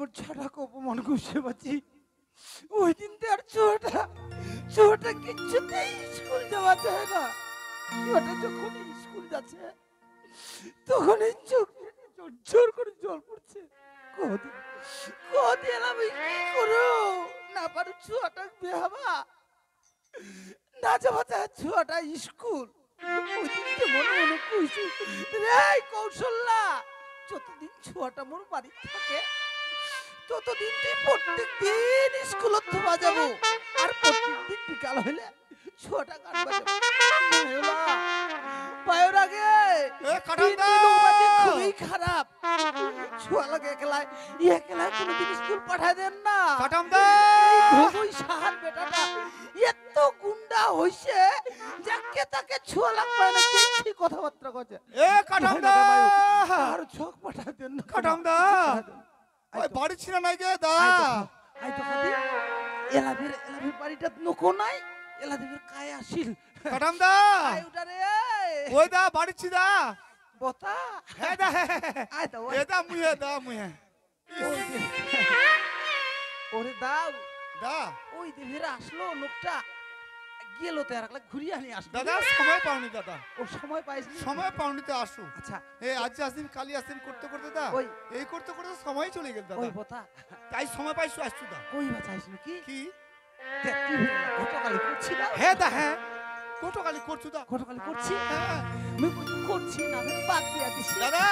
যেমন ছটাকে অপমান করছে বাচ্চি, ওই দিন তো আর ছোটা কিছুতেই স্কুল যাওয়া যায় না। ছোটা যখন স্কুল যাচ্ছে তখন এই চোখ জোর করে জল পড়ছে। কদিন আমি কি করো না পারো ছোটা বেহাবা না যাওয়া যায় ছোটা স্কুল। ওই দিনকে মনে মনে কইছি রে কৌশল্যা, যতদিন ছোয়াটা মোর বাড়ি থাকে ততদিন তুই প্রত্যেক দিন স্কুলত থোয়া যাবো, আর প্রত্যেক দিন বিকাল হইলে ছোয়াটা গান বাজাবো। পায়ের আগে খুবই খারাপ, ছোয়া লাগে একলাই কোনোদিন স্কুল পাঠায় দেন না। সাহার বেটাটা এত গুন্ডা হইছে যাকে তাকে ছোয়া লাগবে না, কি কথাবার্তা কইছে। আর চোখ পাঠায় দেন না কাটামদা। ওই বাড়ি ছিল না গে দা, আই তো কদি এলাভের বাড়িটা নকো নাই, এলাদেবের কায় আসিল কাটামদা। আই উঠারে ওই দা বাড়ি ছি দা বতা। হ্যাঁ দা আই তো এ দা মুহে ওরে দাও দা। ওই দেবের আসলো লোকটা গেল তো আর ঘুরিয়ে আনি আসলো। দাদা সময় পাওনি দাদা, ও সময় পাইনি, সময় পাওনি তো আসো। আচ্ছা এই আজ আসিন কালি আসিন করতে করতে দা ওই এই করতে করতে সময় চলে গেল দাদা। ওই বতা তাই সময় পাইছো আসছো দা। কই বাঁচাইছিল কি কি তেতি ঘটকালি করছি না। হ্যাঁ দা হ্যাঁ কোটকালি করছো দা। ঘটকালি করছি হ্যাঁ আমি করছি না, আমি বাদ দিয়ে দিছি দাদা।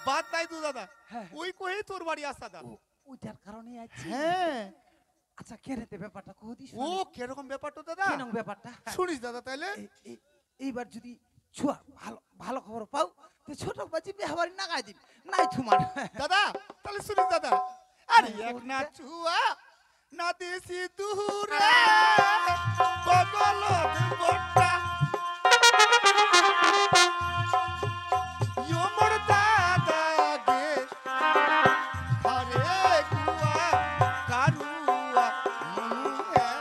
বাদ নাই তো দাদা, হ্যাঁ ওই কই তোর বাড়ি আসা দা। ওইটার কারণে আইছি। হ্যাঁ আচ্ছা কেনেতে ব্যাপারটা কই দিস। ও কিরকম ব্যাপারটা দাদা কেন ব্যাপারটা শুনিস দাদা। তাইলে এইবার যদি ছুয়া ভালো ভালো খবর পাও তো ছোট বাজি বিহাবারি নাগাই দিবি নাই তোমার দাদা। তাহলে শুনিস দাদা, আরে এক না ছুয়া না দেশি দূরে বগলত বট্টা ইয়ো মোর দাদা গে আরে কুয়া কারুয়া মুহে।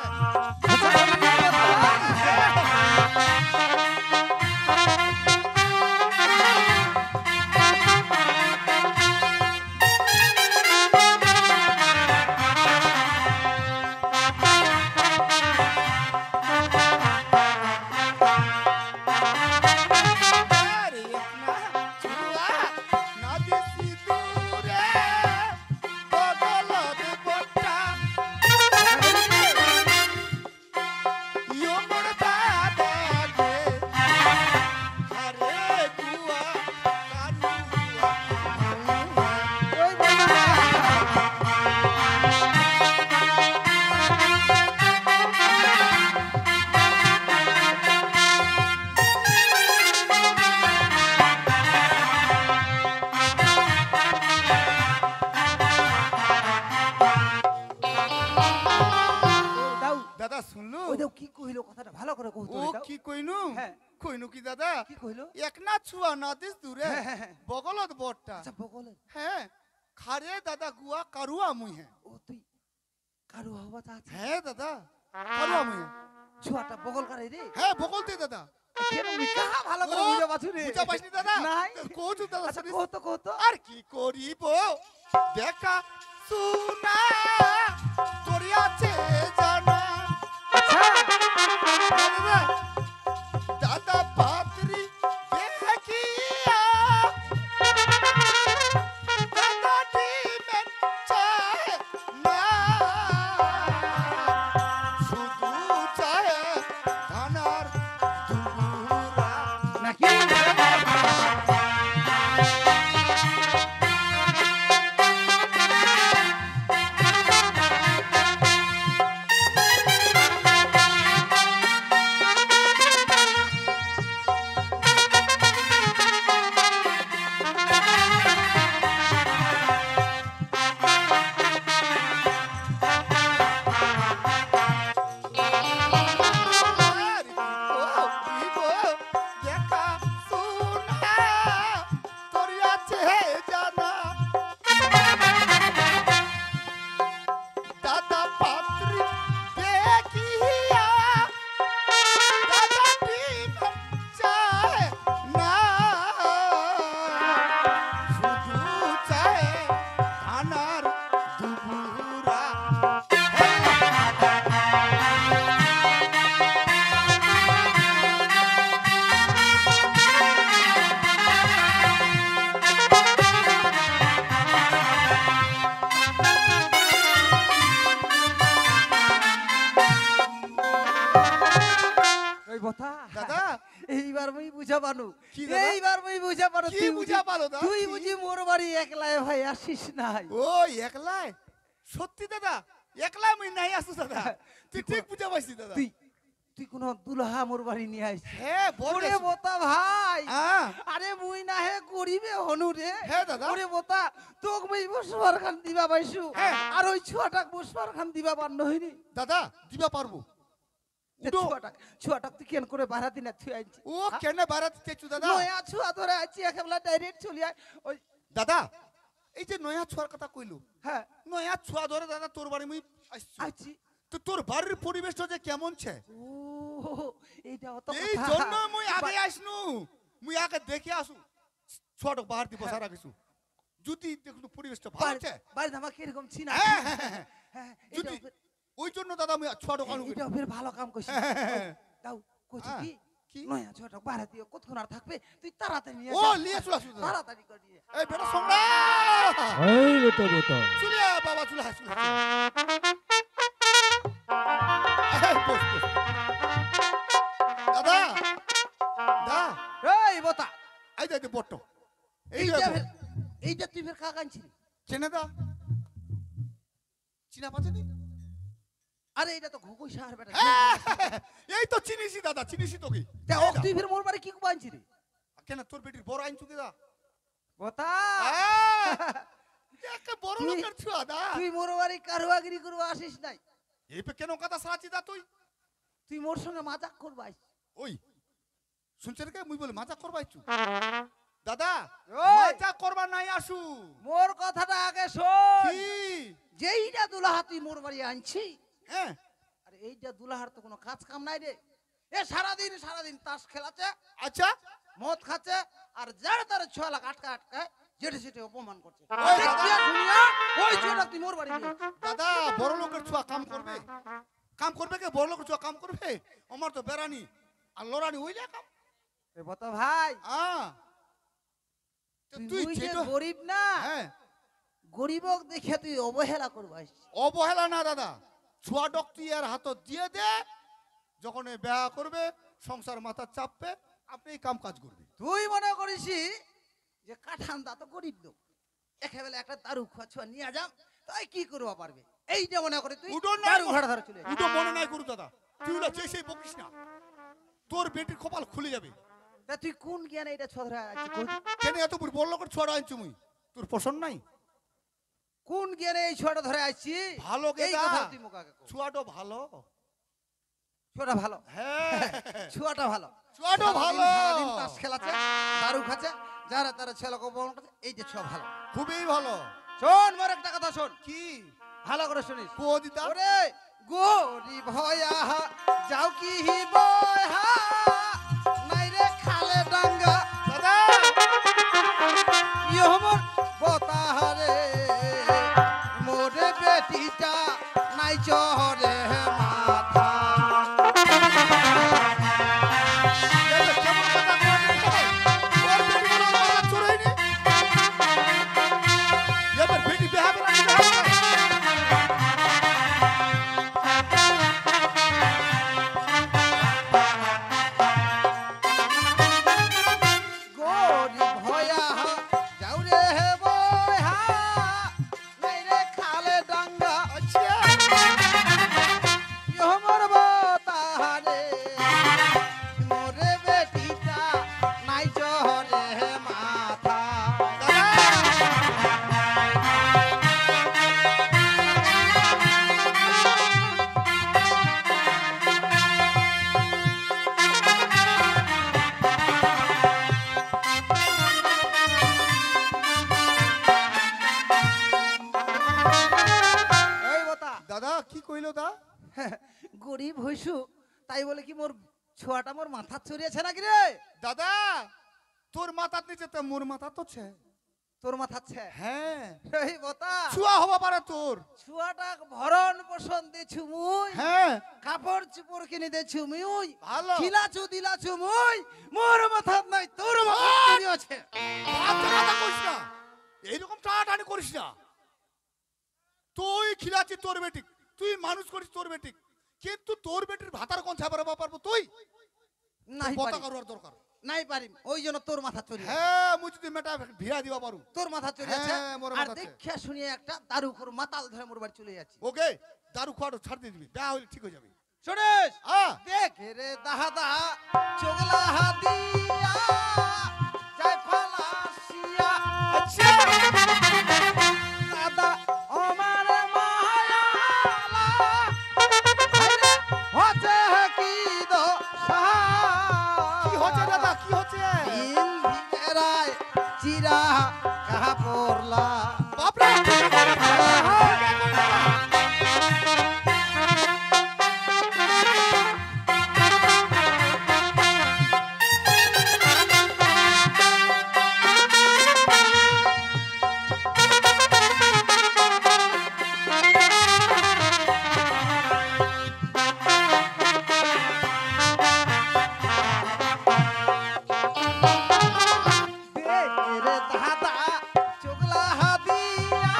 বগলত বটটা হ্যাঁ খারে দাদা গুয়া কারুয়া মুহে। ও তুই কারুয়া হবা তা। হ্যাঁ দাদা কারুয়া মুহে ছুয়াটা বগল করে রে। হ্যাঁ বগলতে দাদা। কেন মিকা ভালো করে বুঝা পাছু রে। বুঝা পাইনি দাদা। নাই কোচু দাদা। আচ্ছা কত আর কি করিব দেখা শুনা তোর আছে জানা। আচ্ছা দাদা দাদা পাত্রী দেখিয়া দাদা ডিমের চায় না শুধু চায় ধানার দুরা নাকি। এইবার মুই বুঝা পানু, কি দাদা? এইবার মুই বুঝা পানু, কি বুঝা পালো দা? তুই কি? বুঝি মোর বাড়ি একলাই ভাই আসিস নাই। ও একলাই? সত্যি দাদা একলাই আমি নাই আসু দাদা। তুই ঠিক বুঝা পাইছিস দাদা। তুই তুই কোন দুলহা মোর বাড়ি নিয়ে আইছিস? হ্যাঁ বল ওরে রে। বোতা ভাই, হ্যাঁ আরে মুই না হে গরিবে হনু রে। হ্যাঁ দাদা। ওরে বোতা তোক মুই বসবার খান দিবা পাইছু, হ্যাঁ। আর ওই ছুয়াটাক বসবার খান দিবা পার নহিনি। দাদা দিবা পারবো। উডো। ছুয়াটাক তুই কেন করে বাড়া দিনা তুই আইছি? ও কেন বারাত তেছু দাদা? নয়া ছুয়া ধরে আইছি একেবারে ডাইরেক্ট চলি আয়। ওই দাদা এই যে নয়া ছোয়ার কথা কইলো, হ্যাঁ নয়া ছোয়া ধরে দাদা তোর বাড়ি মুই আসছি। আইছি। তো তোর বাড়ির পরিবেশটা যে কেমন ছে? ও এইটা অত এই কথা। জন্য মুই আগে আসনু, মুই আগে দেখে আসু ছোট বাহার দিব সারা কিছু যদি দেখুন পরিবেশটা ভালো আছে। বাড়ি ধামা কিরকম চিনা? হ্যাঁ, হ্যাঁ, হ্যাঁ। হ্যাঁ, যদি এটাও ফের- ওই জন্য দাদা মুই ছোট কানু এটাও ফের ভালো কাম করছিস। হ্যাঁ, হ্যাঁ, হ্যাঁ। দাও কইছি হ্যাঁ, কি কি? নয়া ছুয়াটা বাড়া দিও, কতক্ষণ আর থাকবে? তুই তাড়াতাড়ি নিয়ে ও যা। লিয়ে চলে আসু দাদা। তাড়াতাড়ি করে নিয়ে আয়। এই বেটা সোমরা এই বেটা বেটা চলে আয় বাবা চলে আয়, চলে আয়, চলে আয়। এই, বস, বস। দাদা দা এই বোতা, এই যে বট্ট এই এইটা যে ফের এইটা তুই ফের কাকা আনছিলি? চেনে দা চিনা পাচ্ছেনি? আরে এটা তো ঘুঘু সার বেটা। এই তো চিনিসি দাদা, চিনিসি তোকে। তা ও তুই ফের মোর বাড়ি কি কো আনছিলি? কেন তোর বেটির বড় আইন চুকে দা? বোতা একে বড় তুই- লোকের ছুয়া দা। তুই মোর বাড়ি কারুয়াগিরি করবা আসিস নাই, এই পে কেন কথা সারাচি দা তুই? তুই মোর সঙ্গে মাজাক করবা আইস। ওই শুনছেন কে মুই বলে মাথা করবাইছু দাদা? ওই! মাথা করবা নাই আসু। মোর কথাটা আগে শোন। কি? যেইটা দুলাহা তুই মোর বাড়ি আনছি, হ্যাঁ আর এইটা দুলাহার তো কোনো কাজ কাম নাই রে। এ সারাদিন তাস খেলাচ্ছে, আচ্ছা মদ খাচ্ছে, আর যার তার ছ লাখ আটকা আটকা যেটা সেটা অপমান করছে। ওই দাদা! দেখিয়া শুনিয়া ওই ছোটা তুই মোর বাড়ি নিয়ে আইছিস। দাদা বড় লোকের ছুয়া কাম করবে? কাম করবে কে? বড় লোকের ছুয়া কাম করবে? আমার তো বেড়ানি আর লড়ানি হইলে কাম। এ বতো ভাই, তুই তুই যে যেটা গরিব না, হ্যাঁ গরিবক দেখে তুই অবহেলা করবা আইছিস। অবহেলা না দাদা, ছুয়া ডক তুই এর হাতত দিয়ে দে, যখন এ বিয়া করবে সংসার মাথা চাপবে আপনি এই কাম কাজ করবে। তুই মনে করিস যে কাঠান্দা তো গরিব লোক, একেবারে একটা দারু খোয়া ছোয়া নিয়ে যাম, তাই কি করবা পারবে? এইটা মনে করে তুই উডো না দারু ঘাড়া ধরে চলে আইছিস। উডো মনে নাই করু দাদা, তুই হলো যে সেই বকিস না, তোর বেটির কপাল খুলে যাবে। তা তুই কোন জ্ঞানে এটা ছধরা আছিস? কেন এত বড় লোকের ছড়া আনছু মুই? তোর পছন্দ নাই? কোন জ্ঞানে এই ছোয়াটা ধরে আইছি? ভালো এই গেদা, কথা তুই মুখাকে কর। ছুয়াটো ভালো। ছোয়াটা ভালো, হ্যাঁ ছোয়াটা ভালো, ছুয়াটো ভালো, সারাদিন তাস খেলাচ্ছে, দারু খাচ্ছে, যারা তারা ছেলেকে অপমান করছে, এই যে ছোয়া ভালো। খুবই ভালো। শোন মোর একটা কথা শোন, কি ভালো করে শুনিস। কো দিতা? ওরে গরিব হয়া যাও কি বয়া নাই রে খালে ডাঙ্গা দাদা ইয়ে মোর বতাহারে মোরে বেটিটা নাই চরে মাথা। এটা কেমন কথা কইছিস? তোর বেটি বড় মাথা চড়াইনি? এবার বেটি বিয়া হবে না, বিয়া হবে না? গরিব হয়া যাও রে বয়া নাই রে খালে ডাঙ্গা আচ্ছা ইয়ে মোর বতাহারে মোরে বেটিটা নাই চরে মাথা। এই বতা, দাদা কি কইলো দা? গরিব হইছু তাই বলে কি মোর ছোয়াটা মোর মাথা চড়িয়েছে নাকি রে? দাদা তোর মাথার নিচে তো মোর মাথা তো ছে। তোর মাথা ছে? হ্যাঁ এই বতা, ছুয়া হবা পারে তোর। ছোয়াটা ভরণ পোষণ দিছু মুই, হ্যাঁ কাপড় চুপড় কিনে দিছু মুই, ভালো। খিলাছু দিলাছু মুই, মোর মাথা নাই তোর মাথা চড়িয়েছে। বাচ্চা কথা কইস না, এইরকম টানাটানি করিস না। তুই খিলাচ্ছি তোর বেটি, তুই মানুষ করিস তোর বেটি, কিন্তু তোর বেটির ভাতার কোন ছাপার পারবো তুই? নাই বতা পারি কারোর দরকার নাই পারি ওই জন্য তোর মাথা চড়ি হ্যাঁ মুই যদি মেটা ভিড়া দিবা পারু তোর মাথা চড়ি আছে হ্যাঁ, মোর আর মাথা আছে। দেখিয়া শুনিয়ে একটা দারু উপর মাতাল ধরে মোর বাড়ি চলে যাচ্ছি ওকে দারু খাওয়াটা ছাড় দিয়ে দিবি বিয়া হইলে ঠিক হয়ে যাবে শুনিস হ্যাঁ দেখ রে দাহাদা চোগলা হাদিয়া জয় ফালাসিয়া আচ্ছা দাদা আমার মায়ালা হায়রে হচ্ছে কি দো কি হচ্ছে দাদা কি হচ্ছে দিন ভিড়ায় চিরা কাহা পড়লা বাপরে রে দাদা চোগলা হাদিয়া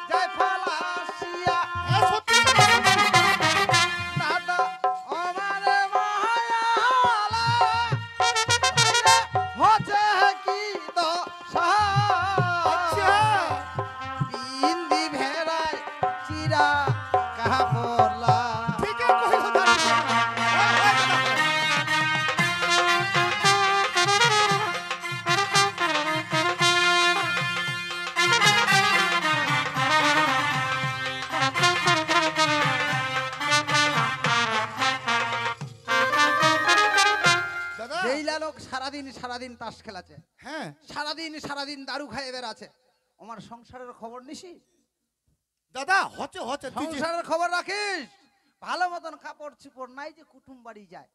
জয় ফালাসিয়া এ সত্যি দাদা আমার মায়ালা হচ্ছে কি দশা আচ্ছা বিন্দি ভেড়ায় চিরা কাহা পড়লা ঠিক আছে কইলো দাদা দাদা যেইলা লোক সারাদিন তাস খেলাছে হ্যাঁ সারাদিন দারু খাইয়ে বেড়াচ্ছে আমার সংসারের খবর নিছি দাদা হচ্ছে হচ্ছে তুই যে- সংসারের খবর রাখিস ভালো মতন কাপড় চোপড় নাই যে কুটুম বাড়ি যায়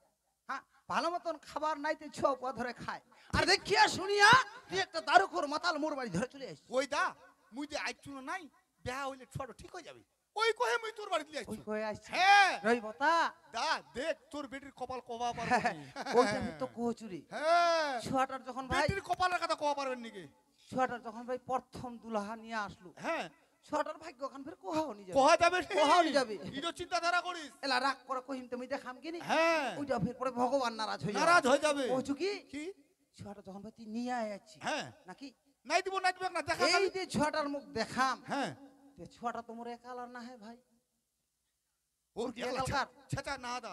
হ্যাঁ ভালো মতন খাবার নাই তো ছ পা ধরে খায় আর দেখিয়া শুনিয়া তুই একটা দারুখোর মাতাল মোর বাড়ি ধরে চলে আসিস ওই দা মুই যে আইছু না নাই বিয়া হইলে ছোট ঠিক হয়ে যাবে ওই কহে মুই তোর বাড়ি দিয়ে ওই আইছু কয়ে আসছে হ্যাঁ রই বতা দা দেখ তোর বেটির কপাল কবা পারবে ওই আমি তো কোচুরি হ্যাঁ ছুয়াটার যখন ভাই বেটির কপালের কথা কবা পারবেন নাকি ছুয়াটার যখন ভাই প্রথম দুলাহা নিয়ে আসলো হ্যাঁ ছুয়াটার ভাগ্য ওখান ফের কোহাও নিয়ে যাবে কোহা যাবে কোহাও নিয়ে যাবে ইদো চিন্তাধারা করিস এলা রাগ করে কহিম তুমি দেখাম কিনি হ্যাঁ ওইটা ফের পরে ভগবান নারাজ হয়ে নারাজ হয়ে যাবে কইছু কি কি ছুয়াটা যখন ভাই তুই নিয়ে আয়াচ্ছি হ্যাঁ নাকি নাই দিব না দেখা এই যে ছুয়াটার মুখ দেখাম হ্যাঁ তে ছুয়াটা তোমার একালার না হয় ভাই ওর কি একলা একালকার? ছেচা না দা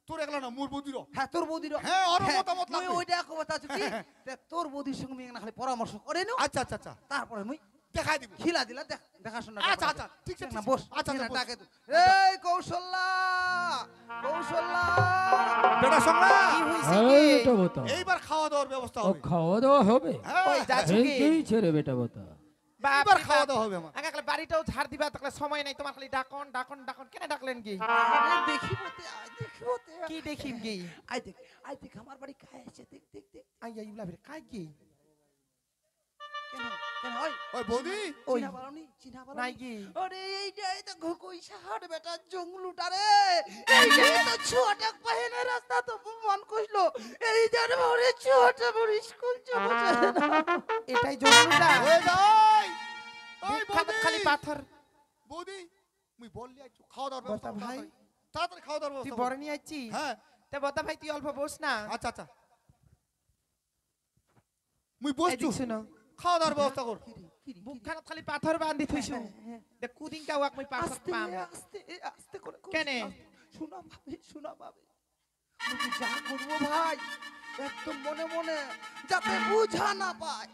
তোর একলা না মোর বুদিরও হ্যাঁ তোর বৌদির হ্যাঁ, ওর মতামত লাগবে। ওইটা কথা আছে কি তে তোর বৌদির সঙ্গে আমি না খালি পরামর্শ করে নো আচ্ছা আচ্ছা আচ্ছা তারপরে মুই দেখাই দিব খিলা দিলা দেখাশোনা আচ্ছা, আচ্ছা, ঠিক আছে, না ঠিক বস আছে। আচ্ছা, আচ্ছা আচ্ছা, বস। ডাকে তুই এই কৌশল্যা কৌশল্যা বেটা সংলা কি হইছে এই কি বেটা বতা এইবার খাওয়া দাওয়ার ব্যবস্থা ও হবে খাওয়া দাওয়া হবে হ্যাঁ ওই যাচ্ছ কি এই ছেড়ে বেটা বতা এবার খাওয়া দাওয়া হবে আমার আগে বাড়িটাও ঝাড় দিবা তাহলে সময় নাই তোমার খালি ডাকন ডাকন ডাকন কেন ডাকলেন কি আরে দেখিবতে আয় দেখিবতে কি দেখিম কি আয় দেখ আমার বাড়ি খায় আছে দেখ দেখ দেখ আই আই ইউলা বেরে কাই কি কেন কেন ওই ওই বৌদি ওই চিনা বারো নাই কি আরে এইটাই তো কইসা হাট বেটা জঙ্গলুটা রে এইটাই তো ছোটক পাহেনা রাস্তা তো মন কইলো এই জানে ওরে ছোট বড় স্কুল যাবো এটাই জঙ্গলটা ওই যাই ওই খালি বৌদি পাথর বৌদি মুই বললি আইছো খাওয়া দাওয়ার বতা ব্যবস্থা ভাই। তাড়াতাড়ি খাওয়া দাওয়ার তুই ব্যবস্থা বড় কর। নিয়ে আইছি হ্যাঁ তে বতা ভাই তুই অল্প বস না আচ্ছা আচ্ছা মুই বসছু এদিক শুনো খাওয়া দাওয়ার ব্যবস্থা কর বুকখানত খালি পাথর বান্ধি থইছু দে কুদিন কা ওয়াক মই পাথর আস্তে পাম আস্তে আস্তে করে কেনে? শোনা ভাবে তুমি যা করবো ভাই একদম মনে মনে যাতে বুঝা না পায়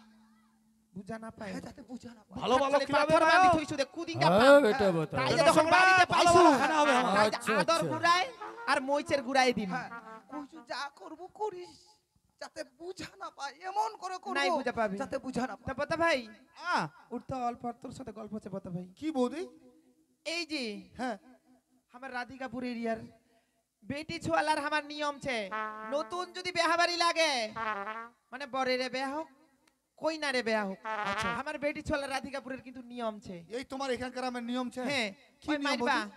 বুঝা না পায় যাতে বুঝা না পায় ভালো ভালো খালি খিলাবে পাথর বান্ধি না থইছু দে কুদিন কা হ্যাঁ বেটা বতা তাই বেটা যখন সংলা, বাড়িতে ভালো পাইছো ভালো খানা হবে আমার। তাই আচ্ছা, আদর আচ্ছা। গুড়াই আর মইচের গুড়াই দিম হ্যাঁ কইছু যা করবো করিস যাতে বুঝা না পায় এমন করে করবো নাই বুঝা পাবি। যাতে বুঝা না তা পায় বতা ভাই আ উঠতো অল্প আর তোর সাথে গল্প হচ্ছে বতা ভাই কি বৌদি এই যে হ্যাঁ আমার রাধিকাপুর এরিয়ার বেটি ছোয়ালার আমার নিয়ম ছে নতুন যদি বেহাবাড়ি লাগে মানে বরেরে বেয়া হোক কই না রে বেয়া হোক আচ্ছা আমার বেটি ছোয়ালার রাধিকাপুরের কিন্তু নিয়ম ছে এই তোমার এখানকার আমার নিয়ম ছে হ্যাঁ কি কি নিয়ম মারবা বৌদি?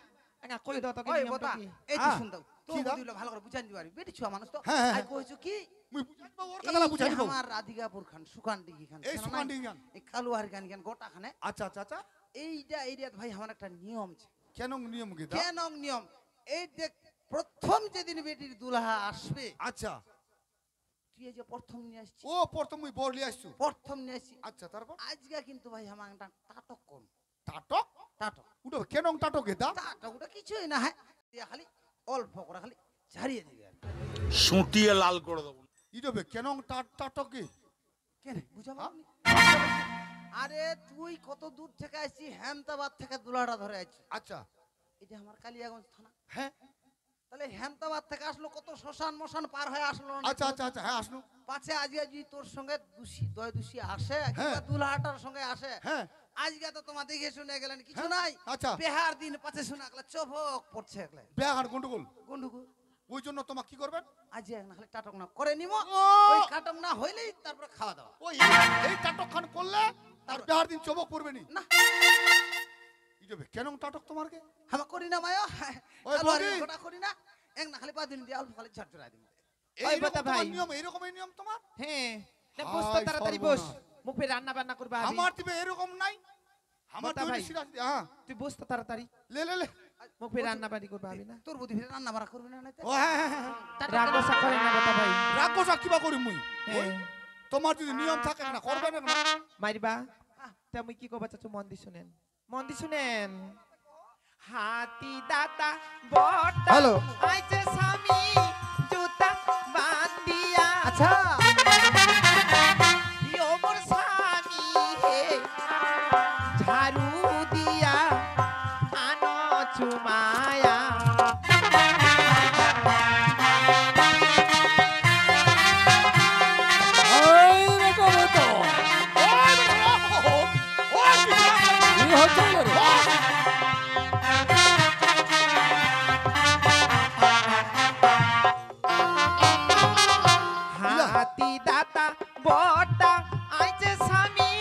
আঙ্গা কই দাও তোকে ওই নিয়মটা বতা কি এই যে আ, শুন দাও কি তো দাও? বুঝিলো ভালো করে বুঝান দিবারি বেটি ছুয়া মানুষ তো হ্যাঁ, হ্যাঁ, আই হ্যাঁ। কইছু কি মুই বুঝাই দিব ওর এই কথাটা যে বুঝাই দিব আমার রাধিকাপুর খান সুকান ডিগি খান এই সুকান ডিগি খান। এই কালুয়ার গান গান গোটা খানে আচ্ছা আচ্ছা আচ্ছা এইটা এরিয়াত ভাই আমার একটা নিয়ম আছে কেন নিয়ম কি দা কেন নিয়ম এই দেখ প্রথম যেদিন বেটির দুলাহা আসবে, আচ্ছা তুই এই যে প্রথম নিয়ে আসছিস, ও প্রথম মুই বর লিয়ে আসছু। প্রথম নিয়ে আসছিস, আচ্ছা তারপর আজকে কিন্তু ভাই আমার একটা টাটক কোন টাটক টাটক উঠো কেন টাটক গেদা? টাটক ওটা কিছুই না, হ্যাঁ দিয়ে খালি অল্প করে খালি ঝাড়িয়ে দিবি আর কি। সুটিয়ে লাল করে দেবো। ইডবে কেন টাটক কে? কেন বুঝাবো আপনি? আরে তুই কত দূর থেকে আসছিস, হেমতাবাদ থেকে দুলাটা ধরে আসছিস, আচ্ছা এটা আমার কালিয়াগঞ্জ থানা, হ্যাঁ তাহলে হেমতাবাদ থেকে আসলো কত শ্মশান মশান পার হয়ে আসলো না? আচ্ছা আচ্ছা আচ্ছা হ্যাঁ আসনু পাছে আজকে যদি তোর সঙ্গে দয় দোষী আসে হ্যাঁ। কিংবা দুলাহাটার সঙ্গে আসে, হ্যাঁ আজকে তো তোমার দেখে শুনে গেলেন কিছু হ্যাঁ, নাই, আচ্ছা। বেহার দিন পাছে শোনা গেল চোখক পড়ছে একলা বেহার গন্ডগোল, গন্ডুকু, ওই জন্য তোমাকে কি করবেন? আজ না খালি টাটক না করে নিব, ও! ওই কাটক না হইলেই তারপরে খাওয়া দাওয়া ওই এই টাটক খান করলে আর বেহার দিন চবক পড়বে নি। না। ইডবে কেন টাটক তোমার কে? হামা করি না মায়ো, ওই বৌদি। গোটা করি না, এক না খালি পাদিন দিয়ে অল্প খালি ঝরঝরা দিন। ওই বতা ভাই। নিয়ম এইরকমই নিয়ম তোমার? হ্যাঁ না, বস তো হায় তাড়াতাড়ি বস, সর্বনাশ। মুখে রান্না বান্না করবা আমি। আমার দিবে এরকম নাই, আমার বতা তৈরি ভাই। সিরাজ হ্যাঁ তুই বস তো তাড়াতাড়ি, লে লে লে মুখে রান্না বান্না করবা আমি না। তোর বুদ্ধি ফিরে রান্না বাড়া করবি না নাইতে? ও হ্যাঁ হ্যাঁ হ্যাঁ রাগ গোসা করে না বতা ভাই। রাক্ষস কিবা করি মুই? হ্যাঁ তোমার যদি নিয়ম থাকে না করবে না। মারিবা তা মুই কি কবা চাচু, মন দি শুনেন, মন দি শুনেন। হাতি দাতা বটা হ্যালো। আইছে স্বামী জুতা বান্ধিয়া, আচ্ছা ইয়ো মোর স্বামী হে ঝাড়ু দিয়া আনো চুমায়া। এই বেটা বেটা কি হচ্ছে রে? হাতি দাতা বটা আইছে স্বামী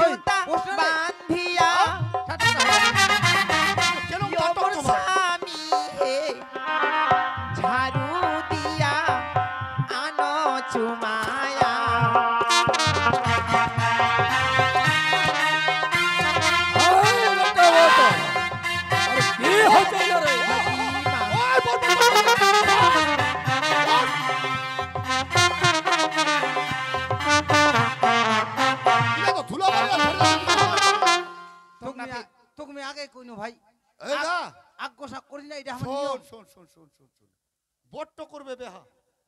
ওই, জুতা বসে রে। বান্ধিয়া, কেন ইয়ো টাটক মোর তোমার? স্বামী হে ঝাড়ু দিয়া আনো চুমায়া। এই বেটা বেটা আরে কি হচ্ছে রে? ওই বল বল এটা তো ধুলা বাড়ি তুমি আগে কইনো ভাই, এই না আগ্গোসা করি না, এটা আমার শোন নিয়ম। শোন শোন শোন শোন শোন বট্ট করবে বেহা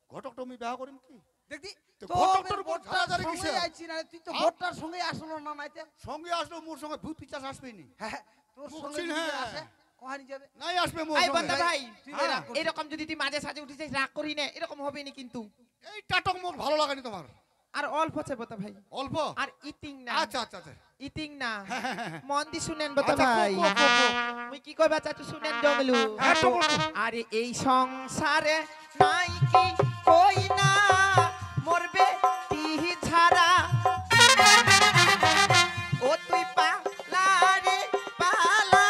ঘটক তুমি বেহা করিম কি দেখি তো তো ঘটকটার উপর বট্টার ঝাড়াঝাড়ি সঙ্গে কিসের? আইছি না, তুই তো হ্যাঁ? বট্টার সঙ্গে আসলো না নাইতে? সঙ্গে আসলো মোর সঙ্গে ভূত পিচাস আসবে নি হ্যাঁ, তোর বুঝছি সঙ্গে যদি না। আসে কহানি যাবে? নাই আসবে মোর আই সঙ্গে বন্ধা ভাই, তুই হ্যাঁ। রাগ করছিস। এরকম যদি তুই মাঝে সাঝে উঠিস রাগ করি না, এরকম হবে না কিন্তু। এই টাটক মোর ভালো লাগেনি তোমার আর অল্প আছে বতা ভাই, অল্প আর ইটিং না, আচ্ছা আচ্ছা আচ্ছা ইটিং না, হ্যাঁ, হ্যাঁ, হ্যাঁ। মন দি শুনেন বতা আচ্ছা, ভাই। কো, কো, কো, কো। মুই কি কইবা চাচু শুনেন জঙ্গলু। হ্যাঁ, তো বল। আরে এই সংসারে নাই কি কই না মরবে তিহি ছাড়া, ও তুই পালা রে পালা,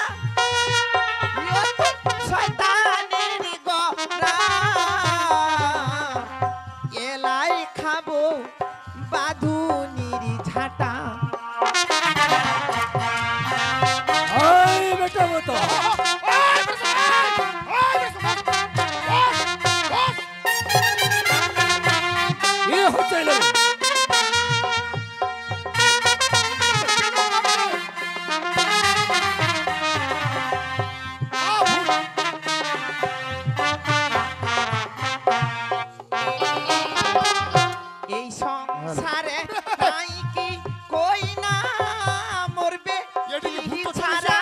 ইয়ো তুই শয়তানের গরা, এলাই খাবো বাঁধুনির ঝাঁটা। এই বেটা বেটা কি হচ্ছে রে? এই সংসারে নাই কি কই না মরবে এটা কি তিহি ভূত ছাড়া,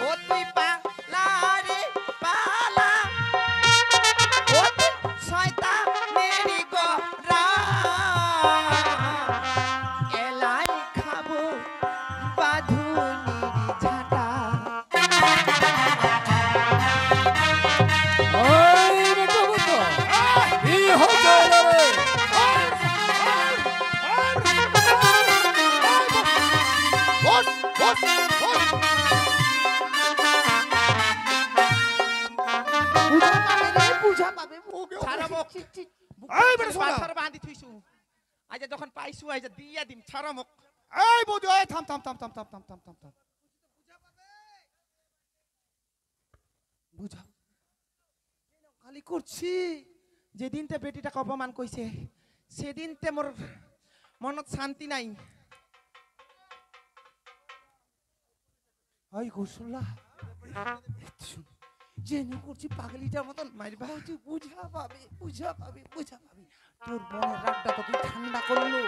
ও তুই পালা রে পালা, ও তুই শয়তানের গরা, এলাই খাবো বাঁধুনির ঝাঁটা। এই বেটা বেটা কি হচ্ছে রে? বস বস বস বুঝা পাবে রে, বুঝা পাবে। ওকে ছাড়া মুখ। চিক, চিক। এই বেটা শোনা পাথর বাঁধি থুইছু, আজ যখন পাইছু আজ দিয়া দিম ছাড়া মুখ। এই বৌদি এই থাম থাম থাম থাম থাম থাম থাম থাম থাম বুঝাও খালি করছি। যেদিনতে বেটিটাকে অপমান কইছে সেদিনতে মোর মনত শান্তি নাই। ওই কৌশল্যা জেনে করছি পাগলিটার মতন মারবা হচ্ছে। বুঝা পাবে বুঝা পাবে বুঝা পাবে। তোর মনের রাগটা তো তুই ঠান্ডা করলো।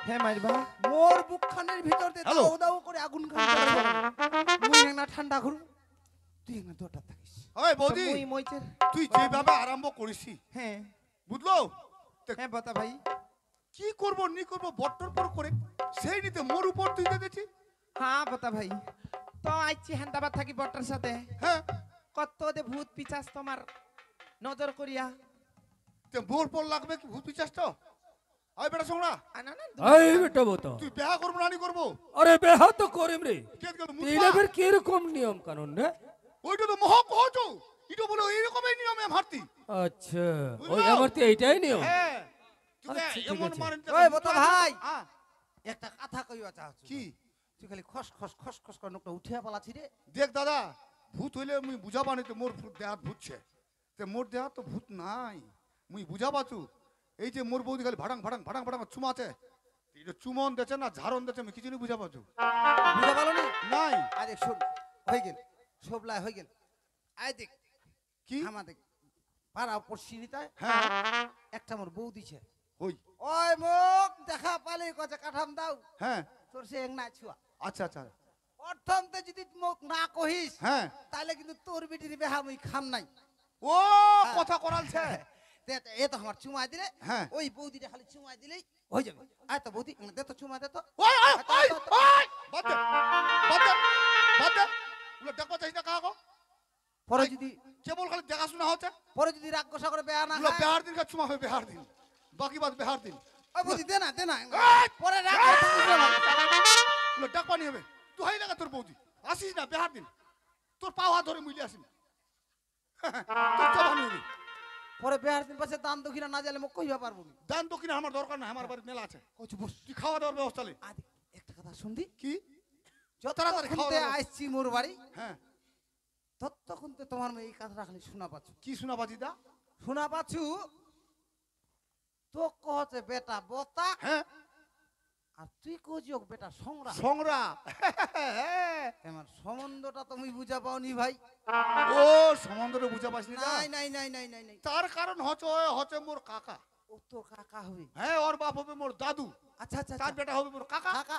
হ্যাঁ মারবা মোর বুকখানের ভিতর দিয়ে হ্যালো। দাও দাও করে আগুন মুই না ঠান্ডা করু। তুই না দরটা থাকিস। ওই বৌদি মুই মইছের তুই যেভাবে আরম্ভ করিসি হ্যাঁ বুঝলো হ্যাঁ বতা ভাই। কি করব নি করব বট্টর পর করে সেই নিতে মোর উপর তুই দিয়ে দিছি। হ্যাঁ বতা ভাই তো আইছি হেন্দাবাদ থাকি বট্টার সাথে হ্যাঁ কত দে ভূত পিচাস তোমার নজর করিয়া তে মোর পর লাগবে কি ভূত পিচাসটা? আই বেটা সোংরা আনা না এই বেটা বতা তুই বিয়া করব না নি করব? আরে বেহা তো করিম রে। কেত গেল তিলে মুতবা ফের কিরকম নিয়ম কানুন রে? ওইটা তো মহা কহছো ইটো বলে এইরকমই নিয়মে মারতি। আচ্ছা ওই বুঝলো? আমার তো এইটাই নিয়ম। হ্যাঁ তুই আচ্ছা, ঠিক এমন আছে। মারেন ওই বতা ভাই। হ্যাঁ একটা কথা কইবা চাচ্ছ কি তুই খালি খস খস খস খস করে নকটা উঠিয়া পালাছি রে। দেখ দাদা ভূত হইলে মুই বুঝাবা নি তো মোর দেহাত ভূতছে তে মোর দেহাত তো ভূত নাই মুই বুঝাবাছু। এই যে মোর বৌদি খালি ভাড়াং ভাড়াং ভাড়াং ভাড়াং চুমাছে এটা চুমন দেছে না ঝাড়ন দেছে আমি কিছু নি বুঝাবাছু বুঝা পালো নি? নাই। আরে শোন হয়ে গেল সবলাই হয়ে গেল। আয় দেখ কি আমাদের পাড়া পড়শিরিতায় হ্যাঁ একটা মোর বউ দিছে। ওই ওই মুখ দেখা পালে কচে কাঠাম দাও হ্যাঁ তোর সে এক না ছুয়া। আচ্ছা আচ্ছা প্রথমতে যদি মুখ না কহিস হ্যাঁ তাহলে কিন্তু তোর বেটির বেহা মুই খাম নাই। ও কথা করালছে এ তো আমার চুমাই দিলে হ্যাঁ। ওই বৌদিটা খালি চুমাই দিলেই হয়ে যাবে। আয় তো বৌদি দে তো চুমা দে তো। ওই ওই ওই ওই বাদ দে বাদ দে বাদ দে উলা দেখো চাই না কাগো পরে যদি কেবল খালি দেখাশোনা হচ্ছে পরে যদি রাগ গোসা করে বেহা না উলা খায়, বিহার দিন কা চুমা হবে বিহার দিন বাকি বাদ বিহার দিন ওই বৌদি দে না দে না এই! পরে রাগ গোসা করবে না। উলা ডাক পানি হবে তুই হাই লাগা তোর বৌদি আসিস না বিহার দিন তোর পাও হাত ধরে মুইলে আসিস তোর তো ভালো হবে পরে বেহার দিন পাশে দান দক্ষিণা না জালে মুখ কইবা পারবো না। দান তো কিনা আমার দরকার নাই আমার বাড়িতে মেলা আছে কইছি বস তুই খাওয়া দাওয়ার ব্যবস্থা লে আদি একটা কথা শুনদি কি যত তাড়াতাড়ি খাওয়া খুনতে দাওয়া। আইছি মোর বাড়ি হ্যাঁ ততক্ষণতে তোমার মেয়ে এই কথাটা খালি শোনা পাচ্ছ। কি শোনা বাজি দা শোনা পাচ্ছু তো কহছে বেটা বতা হ্যাঁ আর তুই কইছি ওক বেটা সংগ্রাম। সংরা আমার সম্বন্ধটা তুমি বুঝা পাওনি ভাই। ও সম্বন্ধটা বুঝা পাসনি না নাই নাই নাই নাই নাই নাই তার কারণ হচ্ছে হচ্ছে মোর কাকা ও তোর কাকা হবে। হ্যাঁ ওর বাপ হবে মোর দাদু আচ্ছা আচ্ছা তার বেটা হবে মোর কাকা কাকা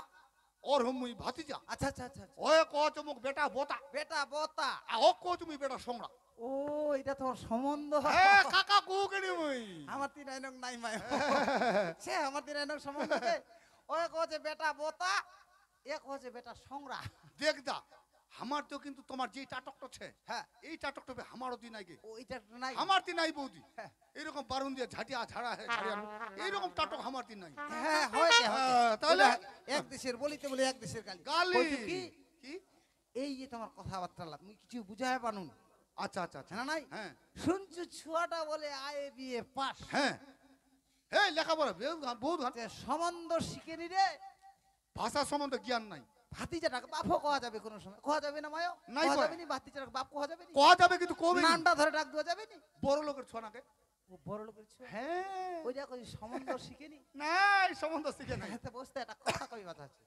ওর হম মুই ভাতিজা আচ্ছা আচ্ছা আচ্ছা আচ্ছা। ওয়ে কচ মুখ বেটা বোতা বেটা বতা আর ও কচ মুই বেটা সংরা ও এটা তোমার সম্বন্ধ। হ্যাঁ কাকা কু কেনি মুই আমার তিন আইনক নাই মাই সে আমার তিন আইনক সম্বন্ধ দে। ওই কহছে বেটা বতা এ কহছে বেটা সংরা। দেখ দা আমার তো কিন্তু তোমার যে টাটকটা ছে হ্যাঁ এই টাটকটা বে আমারও দিন আগে ওইটা নাই আমার দিন নাই বৌদি হ্যাঁ। এরকম বারুন দিয়ে ঝাঁটিয়া ঝাড়া ঝাড়িয়া এইরকম টাটক আমার দিন নাই হ্যাঁ হয় গে, হয় গে। হ্যাঁ, তাহলে? এক দেশের বলিতে বলে এক দেশের গালি গালি কইছো কি কি এই যে তোমার কথাবার্তা তুমি কিছু বুঝায় পানুন আচ্ছা আচ্ছা আচ্ছা না নাই হ্যাঁ শুনছো ছুয়াটা বলে আয়ে বিয়ে পাস হ্যাঁ এই লেখাপড়া বহুত গান সম্বন্ধ শিখেনি রে ভাষা সম্বন্ধে জ্ঞান নাই ভাতিজাটাকে বাপও কোয়া যাবে কোনো সময় কোয়া যাবে না মায়ও নাই কোয়া কয়। যাবে নি ভাতিজাটাকে বাপ কোয়া যাবে নি কোয়া যাবে কিন্তু কবে নামটা ধরে ডাক দেওয়া যাবে নি বড় লোকের ছোনাকে ও বড় লোকের ছেলে হ্যাঁ ওইটা কই সম্বন্ধ শিখেনি নাই সম্বন্ধ শিখে নাই হাতে বসতে একটা কথা কই কথা আছে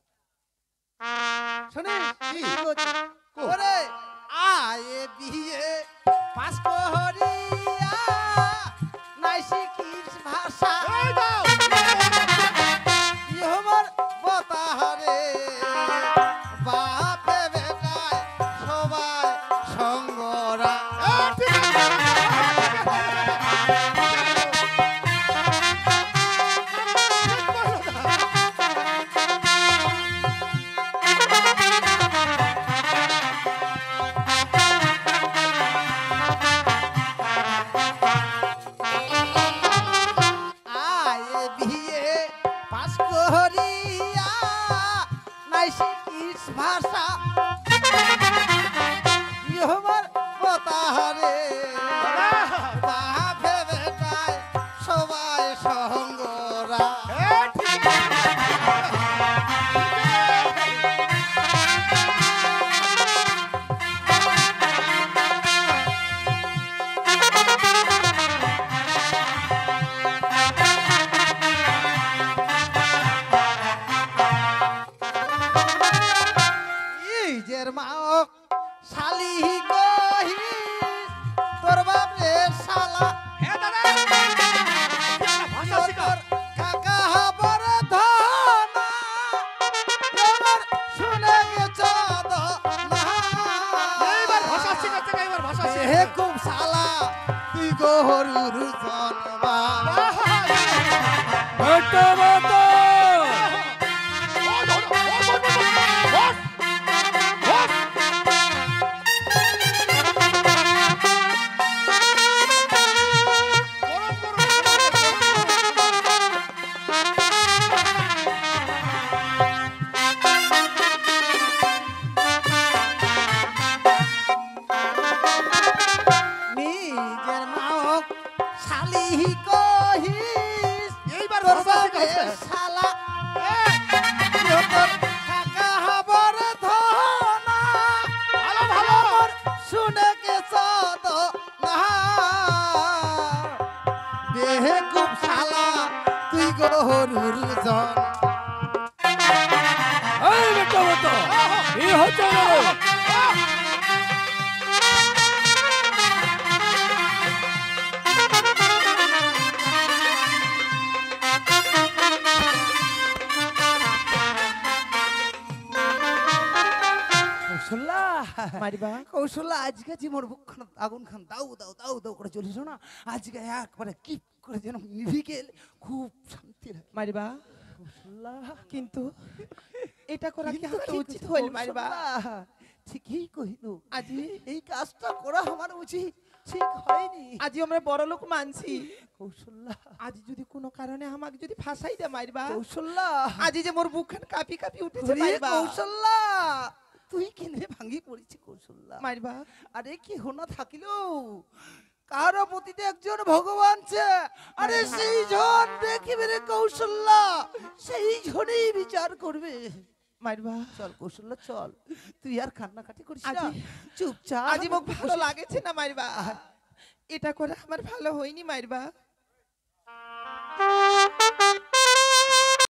শুনিস কি? কি বলছে কো। ওরে আয়ে বিয়ে পাস করিয়া নাই শিখিস ভাষা এই দাও ইহমর বতাহারে বাপে বেটায় সবাই সঙ্গরা এই ঠিক আছে। আয়ে বিয়ে পাস করিয়া নাই শিখিস ভাষা ইহমর বতাহারে বাপে বেটায় সবাই সঙ্গরা এই ঠিক আছে। গরুর জন। এই বেটা বেটা কি হচ্ছে রে? কৌশল্যা মারিবা কৌশল্যা আজকে যে মোর বুকখান আগুন খান দাউ দাউ দাউ দাউ করে চলিস না, আজকে একবারে কিপ করে যেন নিভি গেল, খুব শান্তি লাগে। মারিবা কৌশল্যা কিন্তু এটা করা কি কিন্তু আমার ঠিক উচিত কইছো, হইল মারিবা? কৌশল্যা, ঠিকই কহিল, আজি এই কাজটা করা আমার উচিত ঠিক হয়নি। আজি আমরা বড় লোক মানছি, কৌশল্যা আজি যদি কোনো কারণে আমাকে যদি ফাঁসাই দে মারিবা, কৌশল্যা আজি যে মোর বুকখান কাঁপি কাঁপি উঠেছে ওরে মারিবা, কৌশল্যা তুই কেনে ভাঙি পড়েছি কৌশল্যা। মারিবা আরে কি হোনা থাকিলেও কারো প্রতিতে একজন ভগবান ছে, আরে সেই জন দেখিবে রে কৌশল্যা, সেই জনেই বিচার করবে। মারিবা চল কৌশল্যা চল, তুই আর কান্নাকাটি করিস না, আজি- চুপচাপ আজি মোক ভালো লাগেছে না মারিবা, এটা করে আমার ভালো হয়নি মারিবা।